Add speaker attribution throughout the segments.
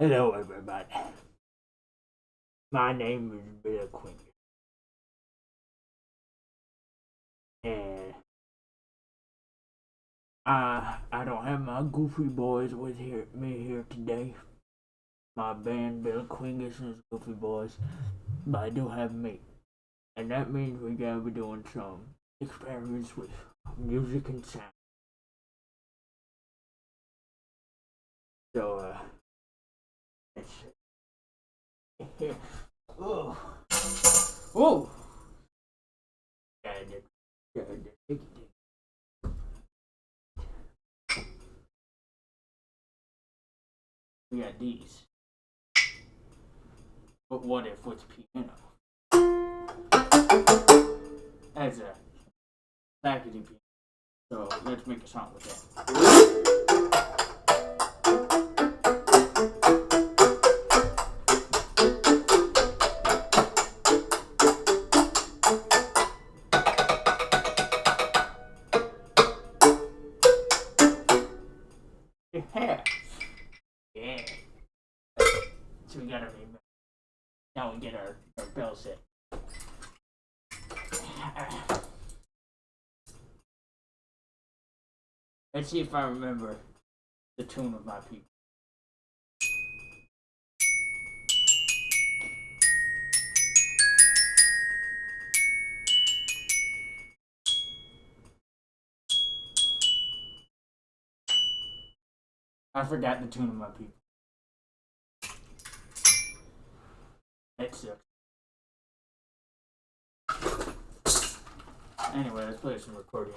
Speaker 1: Hello, everybody. My name is Billy Quingus, and I don't have my goofy boys with me here today. My band, Billy Quingus and his Goofy Boys, but I do have me, and that means we gotta be doing some experiments with music and sound. So, let's see. Oh, oh, gotta take it. We got these. But what if with piano? As a packaging piano. So let's make a song with that. Yeah. Yeah. So we gotta remember. Now we get our bell set. Let's see if I remember the tune of my people. I forgot the tune of my people. That sucks. Anyway, let's play some recording.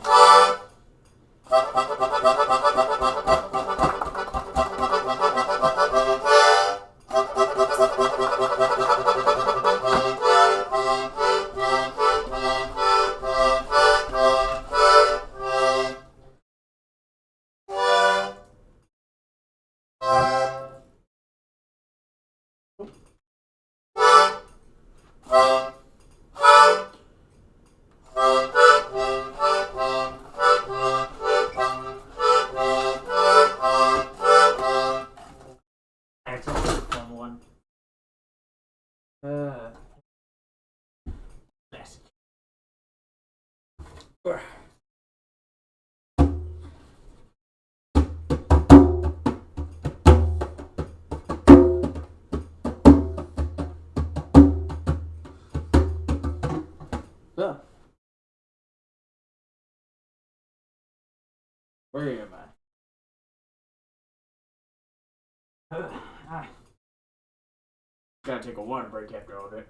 Speaker 1: That's a fun one. Classic. So, where am I? Gotta take a water break after all that.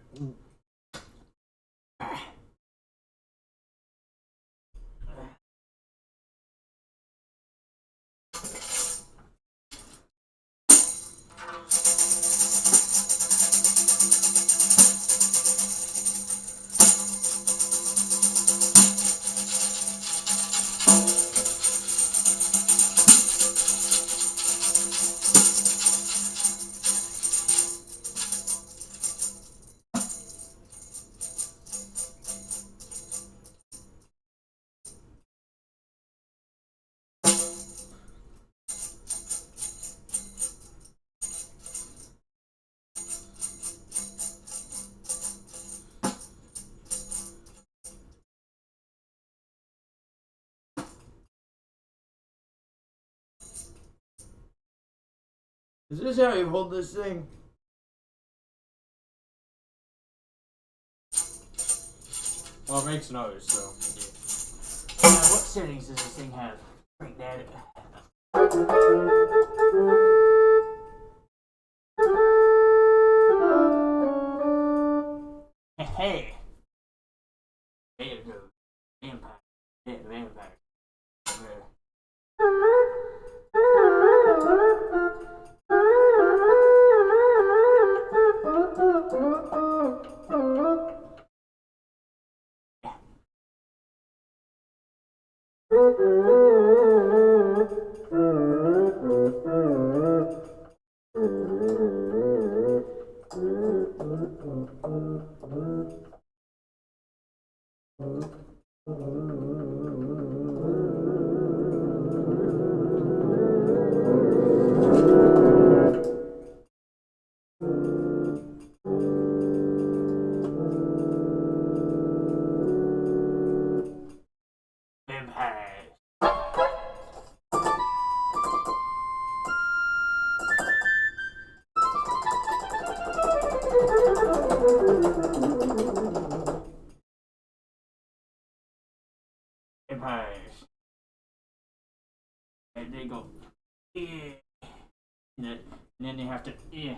Speaker 1: Is this how you hold this thing? Well, it makes noise, so yeah. What settings does this thing have? Bring that. Hey, there you go. Vampire. Yeah, vampire. yeah. And then you have to, yeah.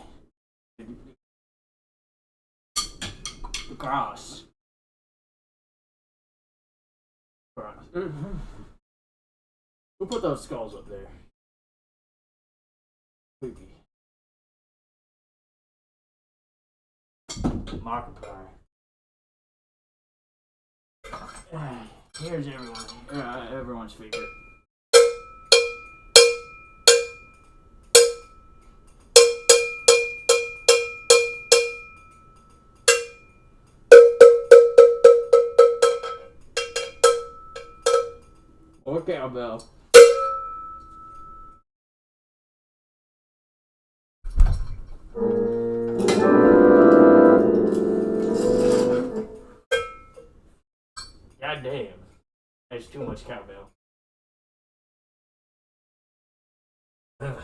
Speaker 1: Cross. Who put those skulls up there? Creepy. Markiplier. Here's everyone's favorite. Or cowbell. God damn. That's too much cowbell. Ugh.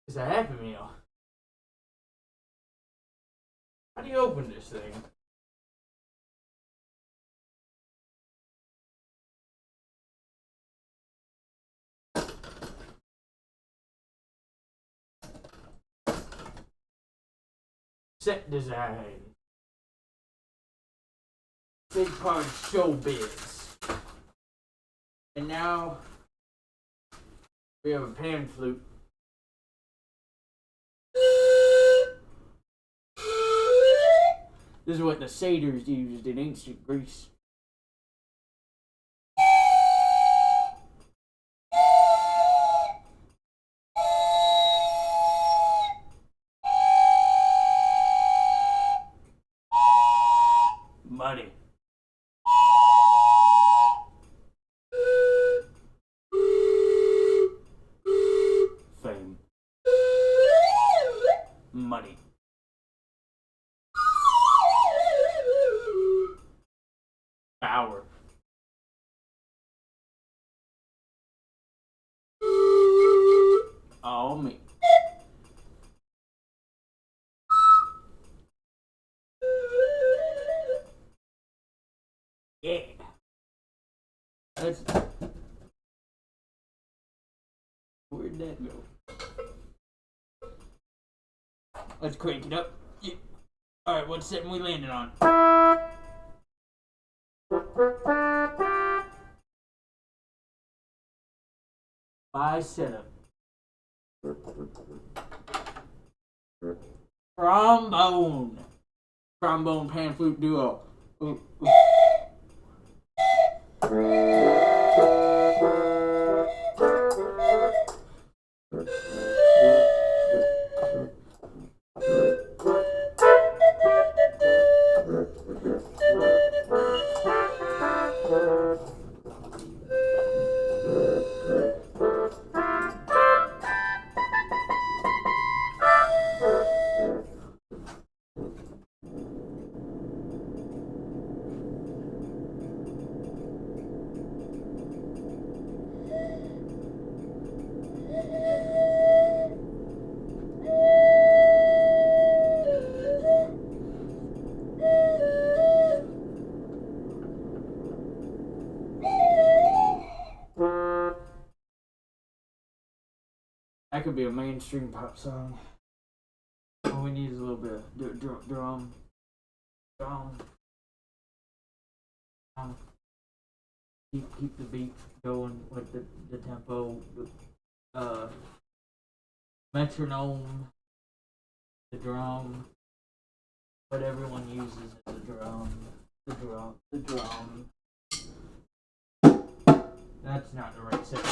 Speaker 1: It's a Happy Meal. How do you open this thing? Set design. Big part of showbiz. And now we have a pan flute. This is what the satyrs used in ancient Greece. Money. Fame. Money. Power. All me. Yeah. Where'd that go? Let's crank it up. Yeah. Alright, what setting we landing on? My setup. Trombone. Trombone pan flute duo. Ooh, ooh. That could be a mainstream pop song. All we need is a little bit of drum. Keep the beat going with the tempo, metronome, the drum, what everyone uses is the drum. That's not the right setting.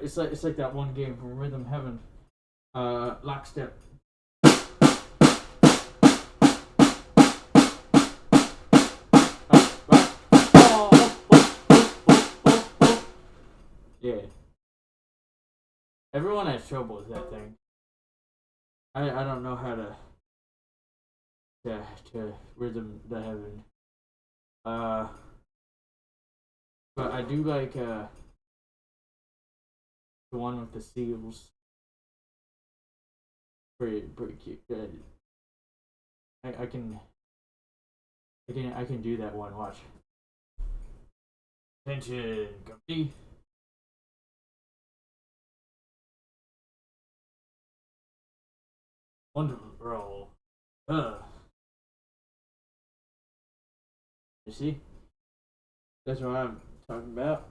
Speaker 1: It's like that one game from Rhythm Heaven, Lockstep. Yeah. Everyone has trouble with that thing. I don't know how to rhythm the heaven. But But I do like the one with the seals. Pretty cute. I can do that one. Watch. Attention, company. Wonderful roll. You see? That's what I'm talking about.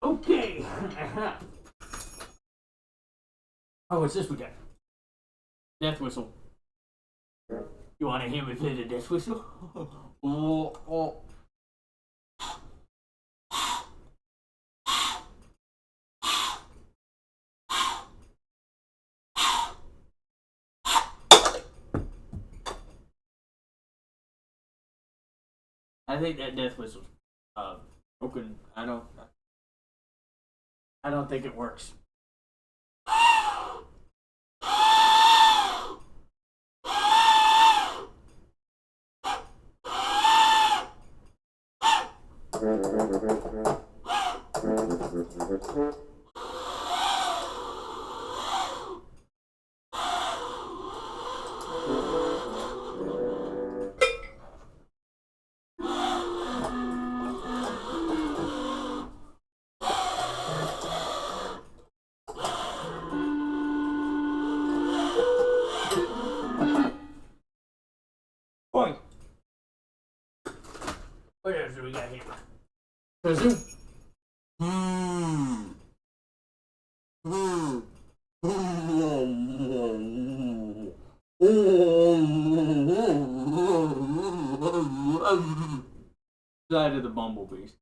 Speaker 1: Okay. Oh, what's this we got? Death whistle. You want to hear me play the death whistle? Oh. I think that death whistle's broken. I don't think it works. Boy. What else do we got here? Kazoo. Side of the bumblebees.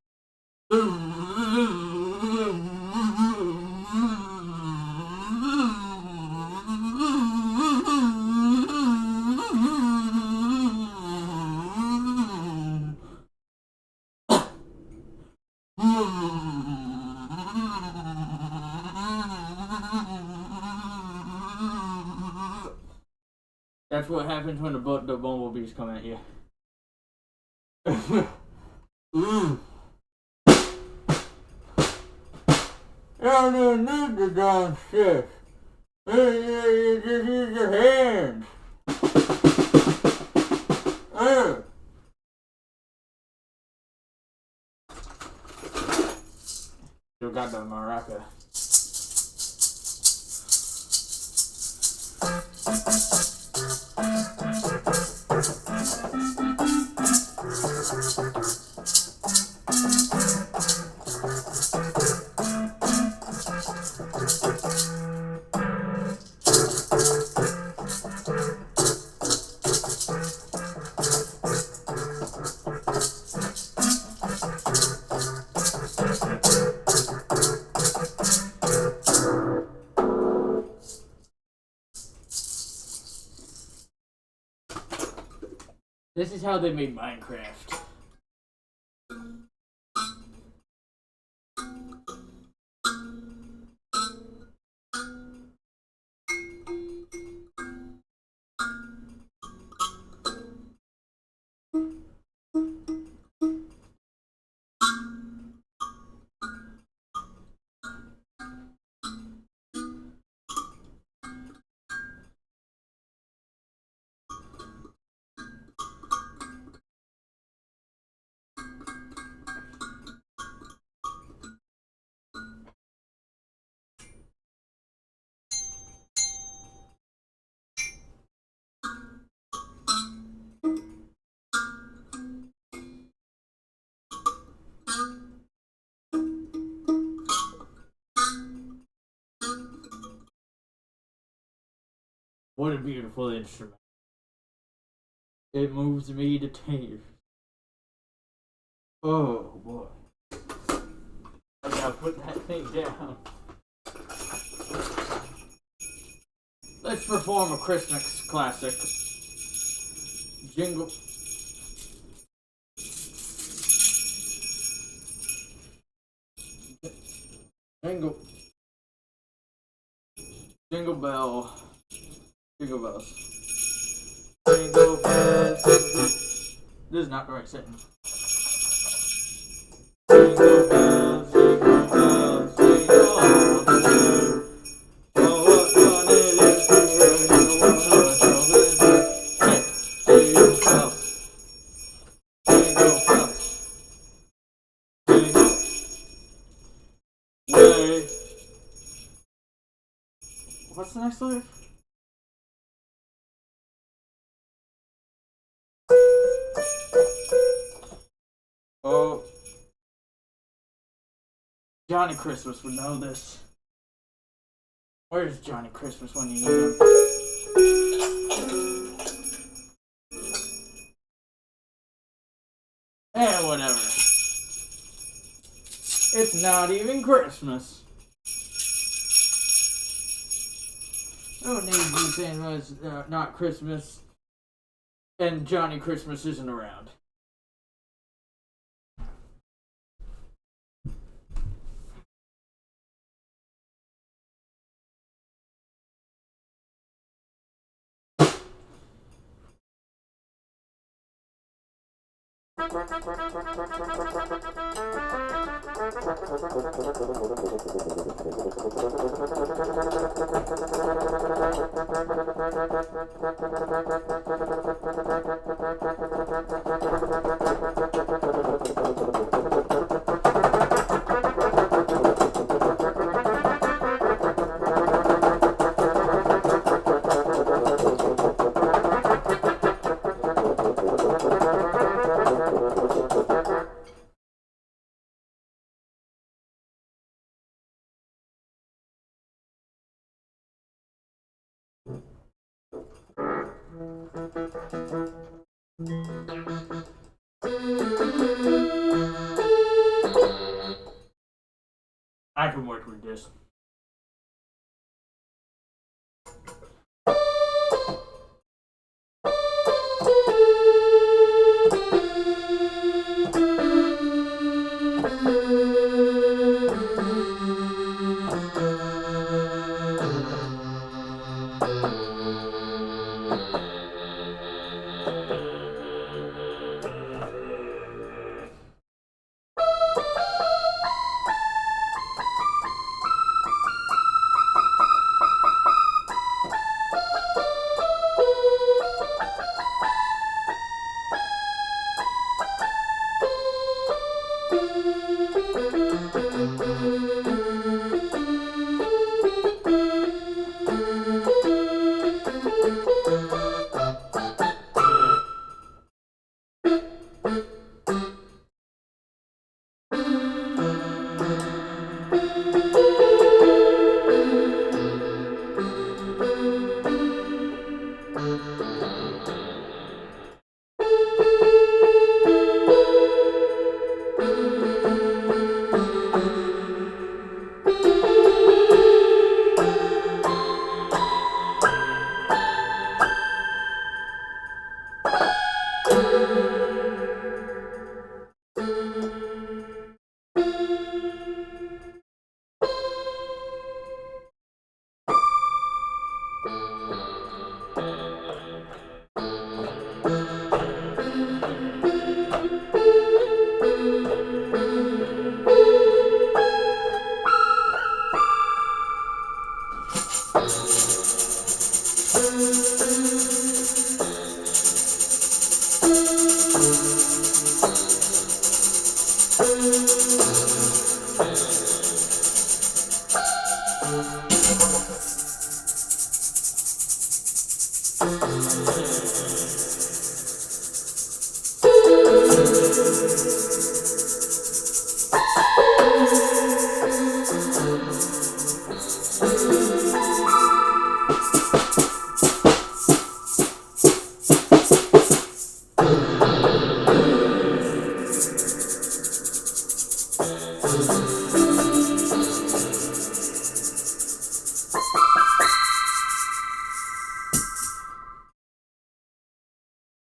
Speaker 1: That's what happens when the bumblebees come at you. I don't need the damn shit. You just use your hands. Still got the maraca. This is how they made Minecraft. What a beautiful instrument. It moves me to tears. Oh boy. I gotta put that thing down. Let's perform a Christmas classic. Jingle. Jingle. Jingle bell. Jingle bells. Jingle bells. This is not the right sentence. Jingle bells, jingle bells, jingle all the way. Oh, what fun it is to ride in a one-horse open sleigh. Hey, jingle bells, jingle bells, jingle way. What's the next lyric? Oh, Johnny Christmas would know this. Where's Johnny Christmas when you need him? Eh, whatever. It's not even Christmas. No need to be saying it's not Christmas and Johnny Christmas isn't around. I can work with this.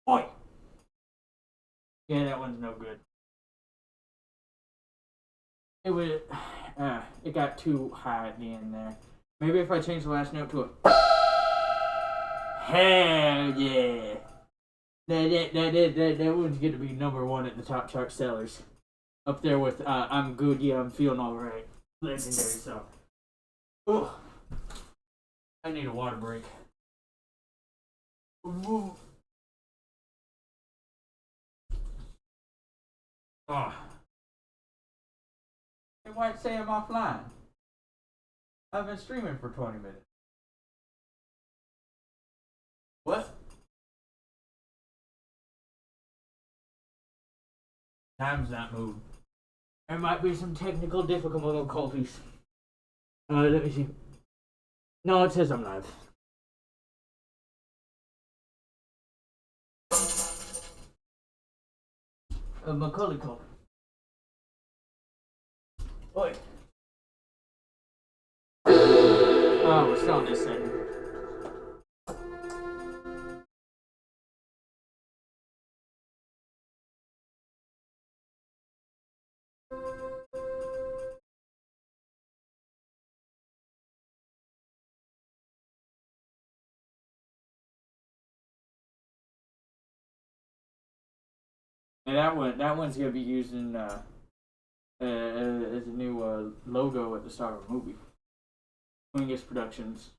Speaker 1: Oi! Yeah, that one's no good. It was, it got too high at the end there. Maybe if I change the last note to a hell yeah. That one's gonna be #1 at the top chart sellers. Up there with I'm good, yeah, I'm feeling alright. Legendary song. Oh, I need a water break. Ooh. Oh. It might say I'm offline. I've been streaming for 20 minutes. What? Time's not moved. There might be some technical difficulties. Let me see. No, it says I'm live. Macaulay Culkin. Oi. Oh, we're still on this thing. And that one's gonna be used in as a new logo at the start of a movie. Quingus Productions.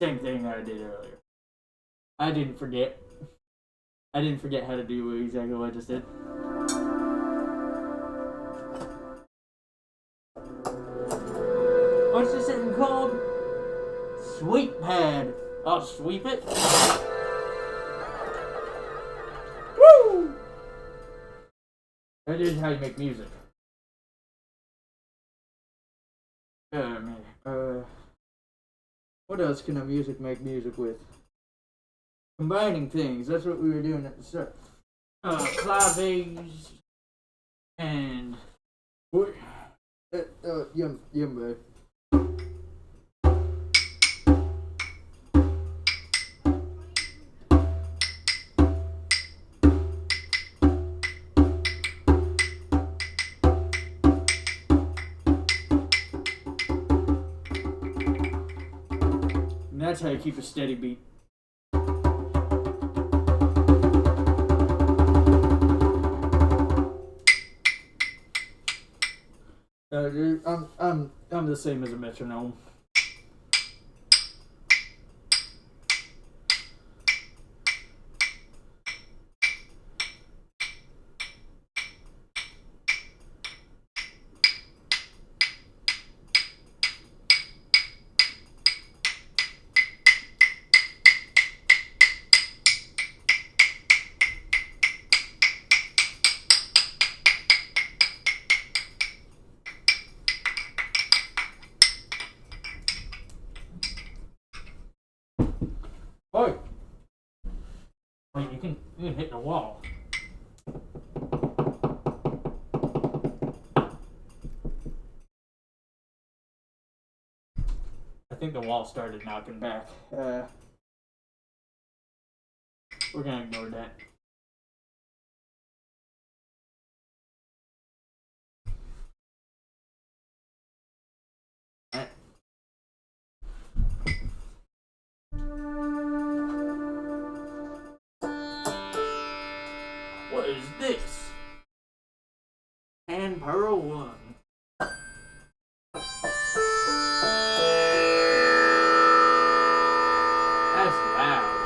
Speaker 1: Same thing I did earlier. I didn't forget how to do exactly what I just did. What's this thing called? Sweep pad. I'll sweep it. Woo! That is how you make music. What else can a music make music with? Combining things. That's what we were doing at the start. Claves and yum babe. And that's how you keep a steady beat. I'm the same as a metronome. Oi! Wait, you can hit the wall. I think the wall started knocking back. We're gonna ignore that. What is this? And Pearl 1. That's loud.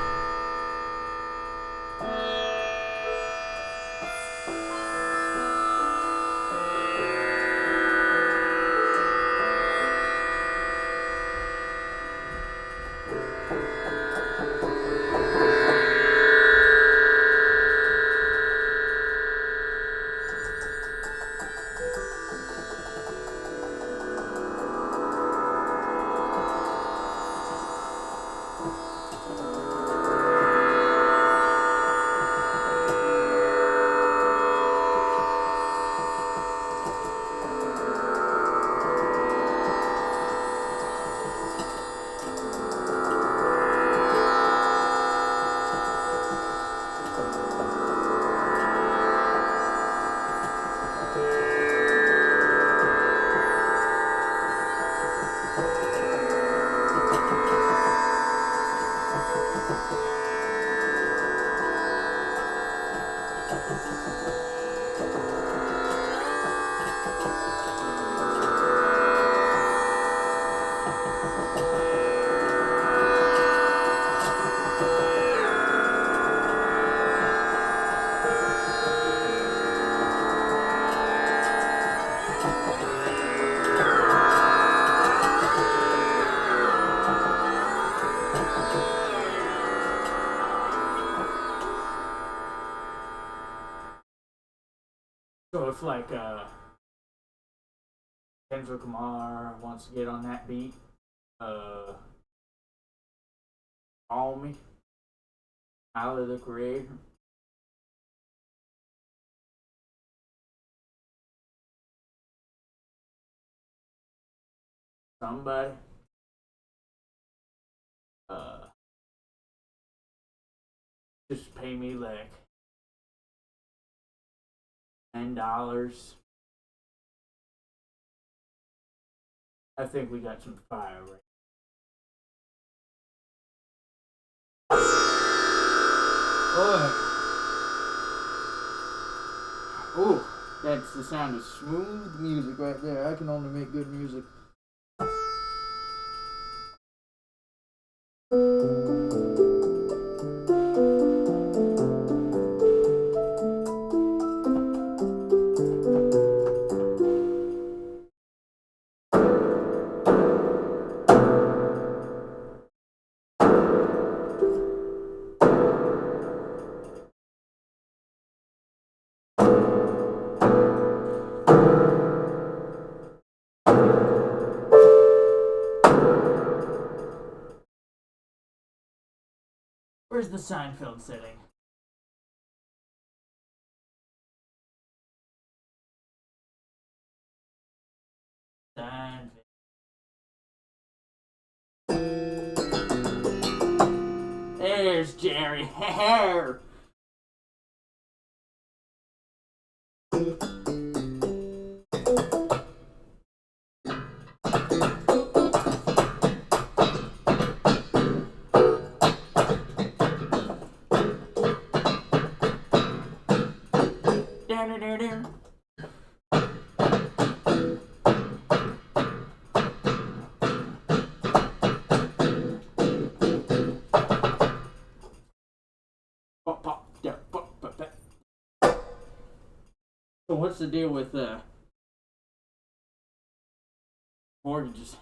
Speaker 1: So if like Kendrick Lamar wants to get on that beat, call me. Tyler the Creator. Somebody. Just pay me like $10. I think we got some fire right. Ooh, that's the sound of smooth music right there. I can only make good music. Where's the Seinfeld setting? Seinfeld. There's Jerry. Hair. So what's the deal with mortgages?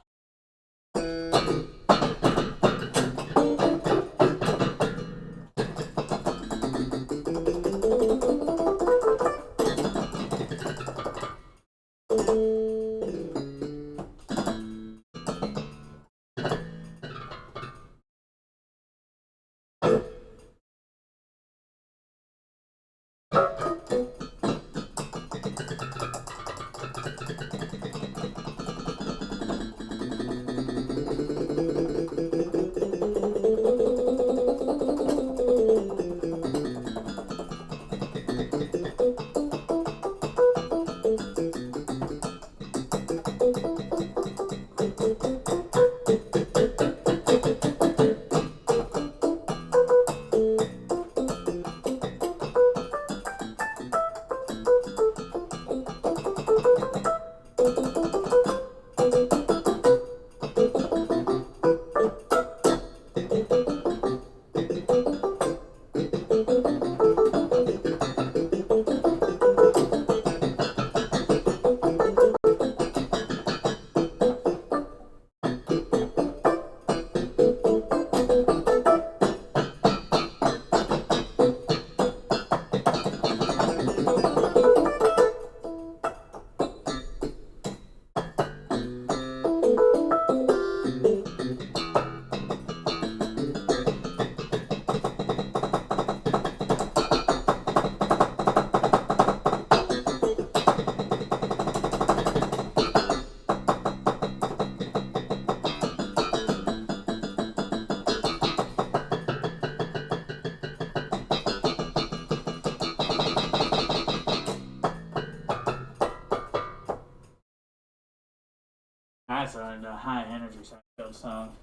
Speaker 1: That's a high energy Seinfeld song.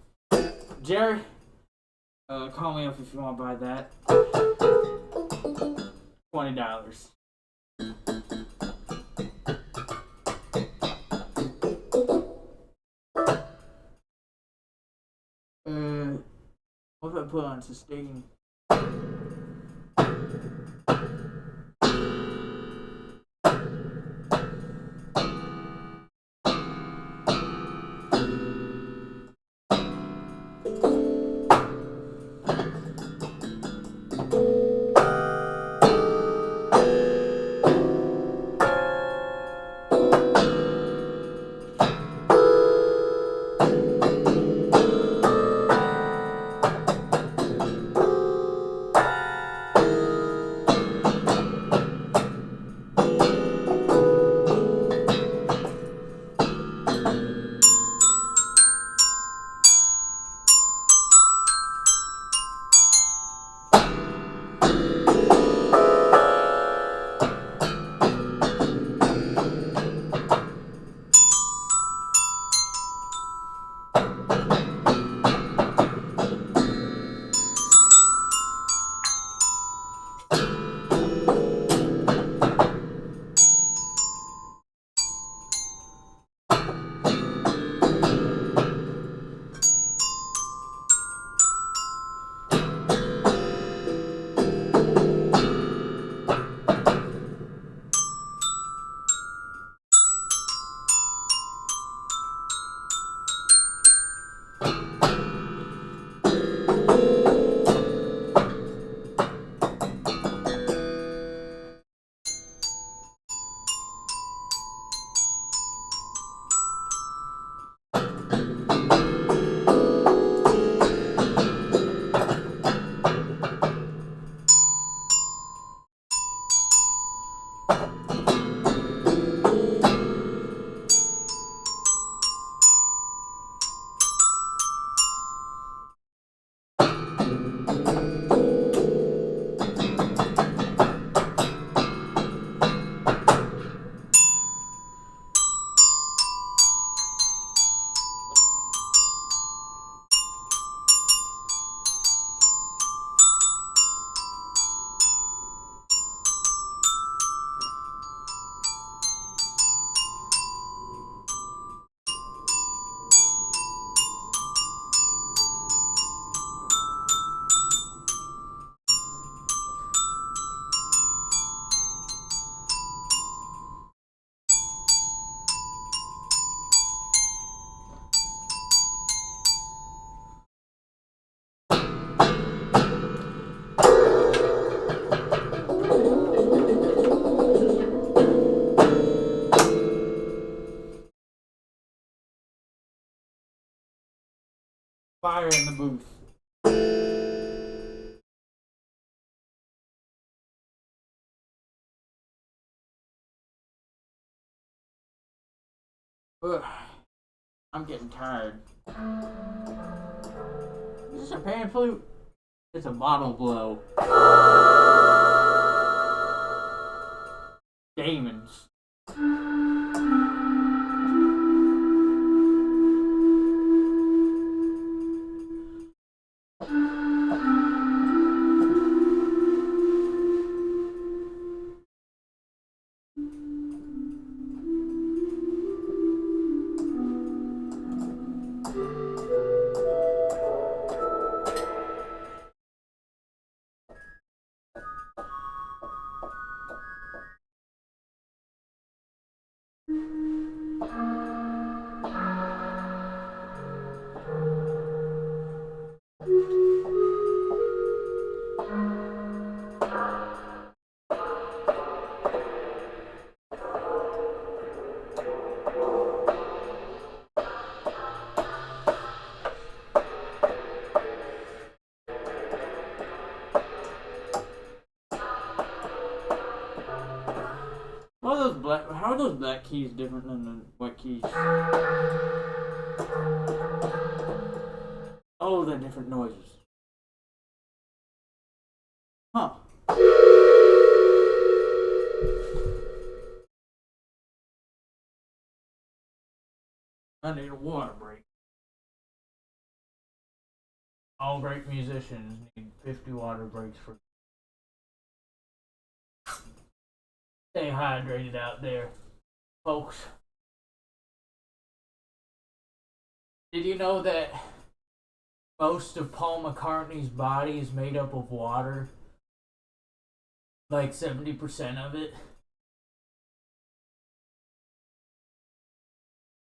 Speaker 1: Jerry, call me up if you want to buy that. $20. What if I put on sustain? Fire in the booth. Ugh. I'm getting tired. Is this a pan flute? It's a bottle blow. Demons. How are those black keys different than the white keys? Oh, they're different noises. Huh. I need a water break. All great musicians need 50 water breaks for Stay hydrated out there, folks. Did you know that most of Paul McCartney's body is made up of water? Like 70% of it.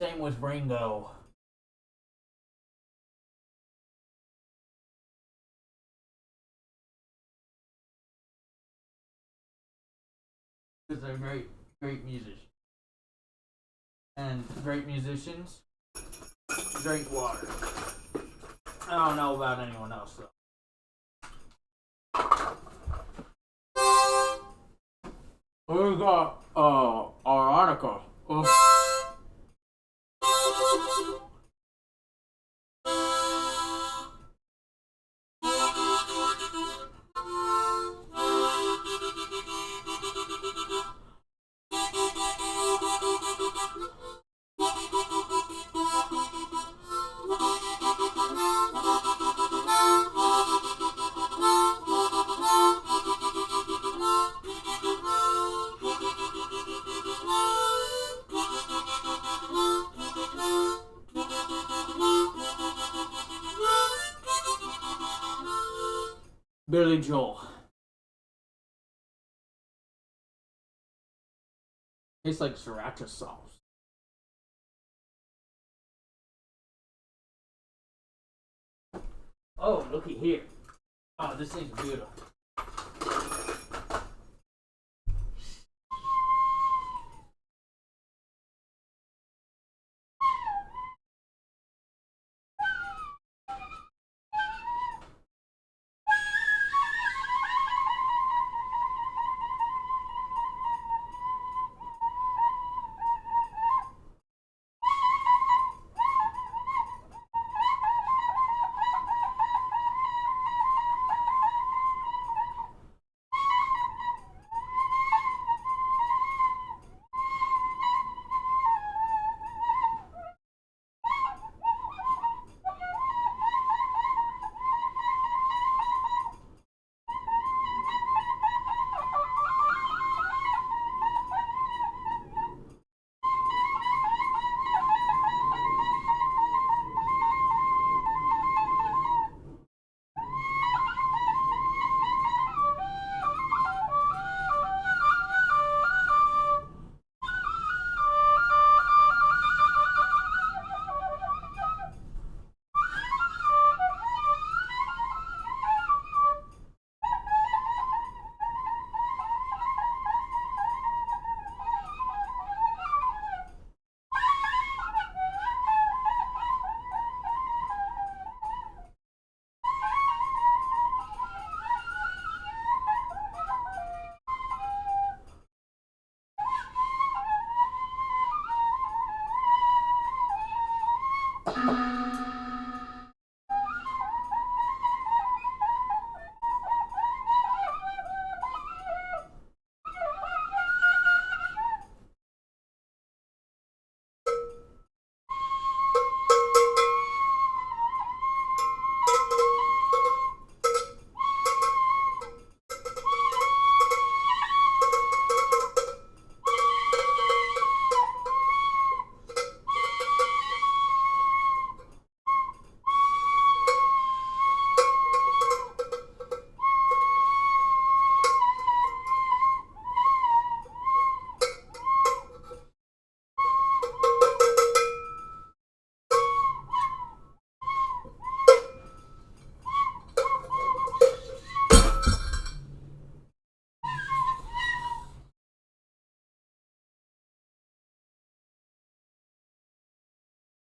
Speaker 1: Same with Ringo. Because they're great musicians. And great musicians drink water. I don't know about anyone else though. We got Aronica. Billy Joel. Tastes like sriracha sauce. Oh, looky here. Oh, this thing's beautiful.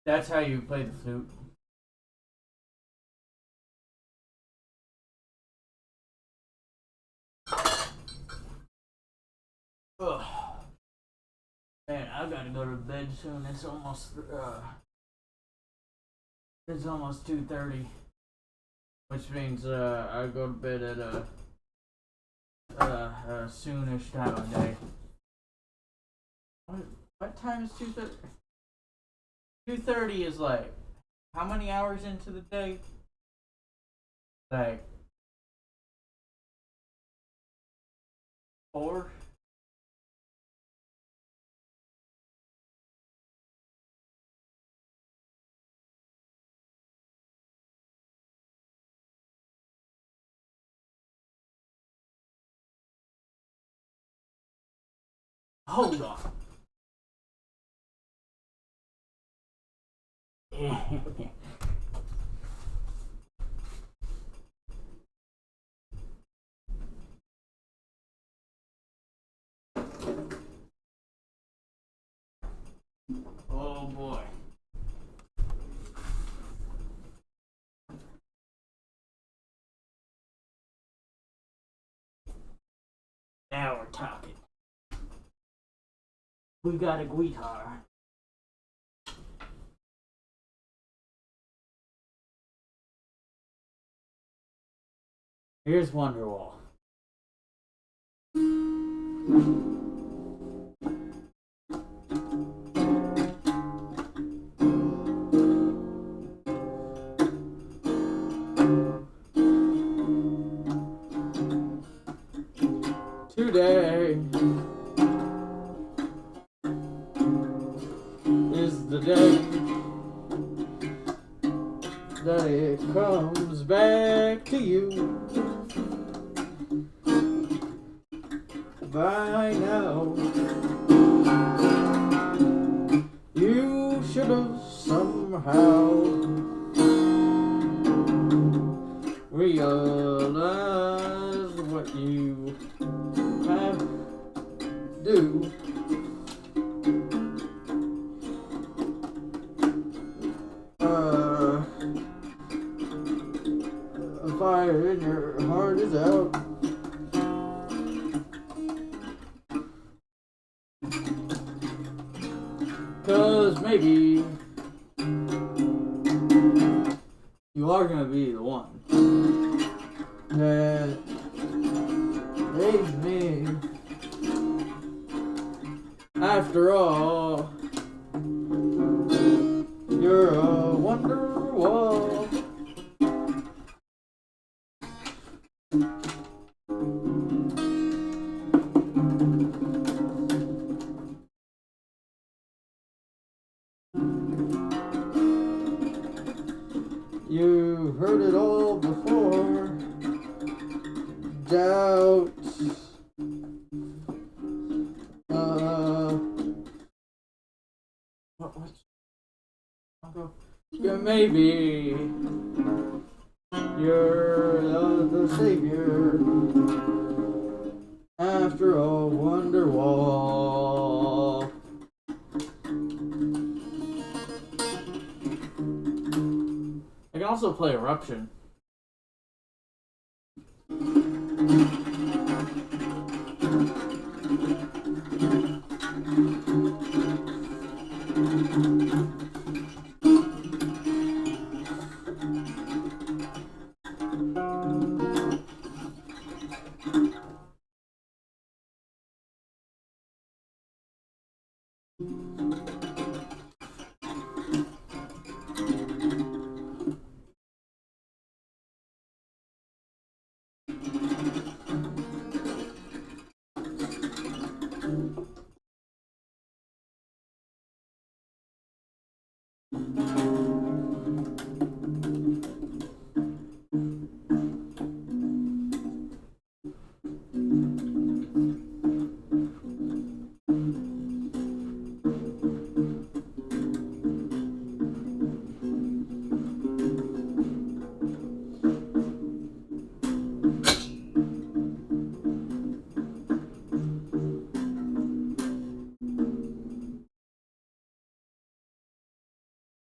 Speaker 1: That's how you play the flute. Ugh. Man, I gotta go to bed soon. It's almost 2:30, which means I go to bed at a soonish time of day. What time is 2:30? 2:30 is like how many hours into the day? Like 4? Hold on. Oh boy. Now we're talking. We got a guitar. Here's Wonderwall. Today is the day that it comes back to you. By now, you should have somehow realized what you have to do. A fire in your heart is out. Cause maybe you are gonna be the one that saves me. After all, you're a Wonderwall. You heard it all before. Doubt. Yeah, maybe you're the savior. After all, Wonderwall. I can also play Eruption.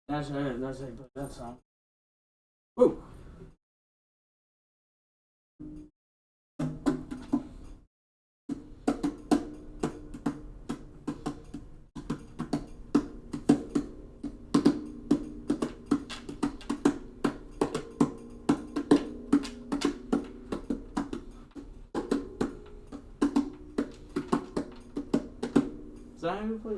Speaker 1: That's it. That's it. That song. Woo! Is that how you play?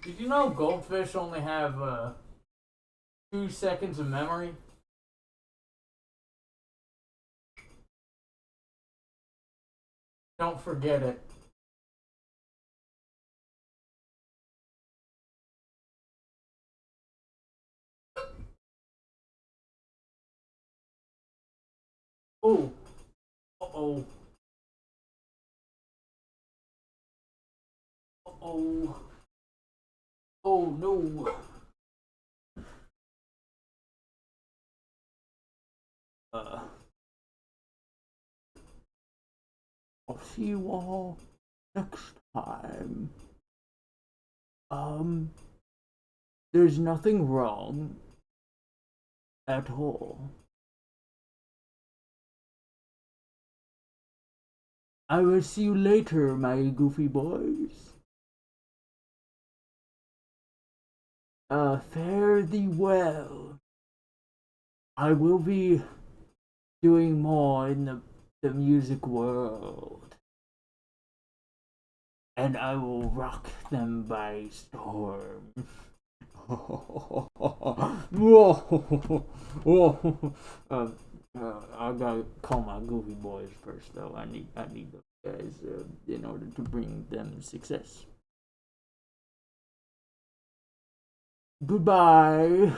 Speaker 1: Did you know goldfish only have 2 seconds of memory? Don't forget it. Oh, uh-oh, uh-oh, oh no. Uh, I'll see you all next time. Um, there's nothing wrong at all. I will see you later, my goofy boys. Fare thee well. I will be doing more in the music world. And I will rock them by storm. I gotta call my goofy boys first, though. I need those guys in order to bring them success. Goodbye.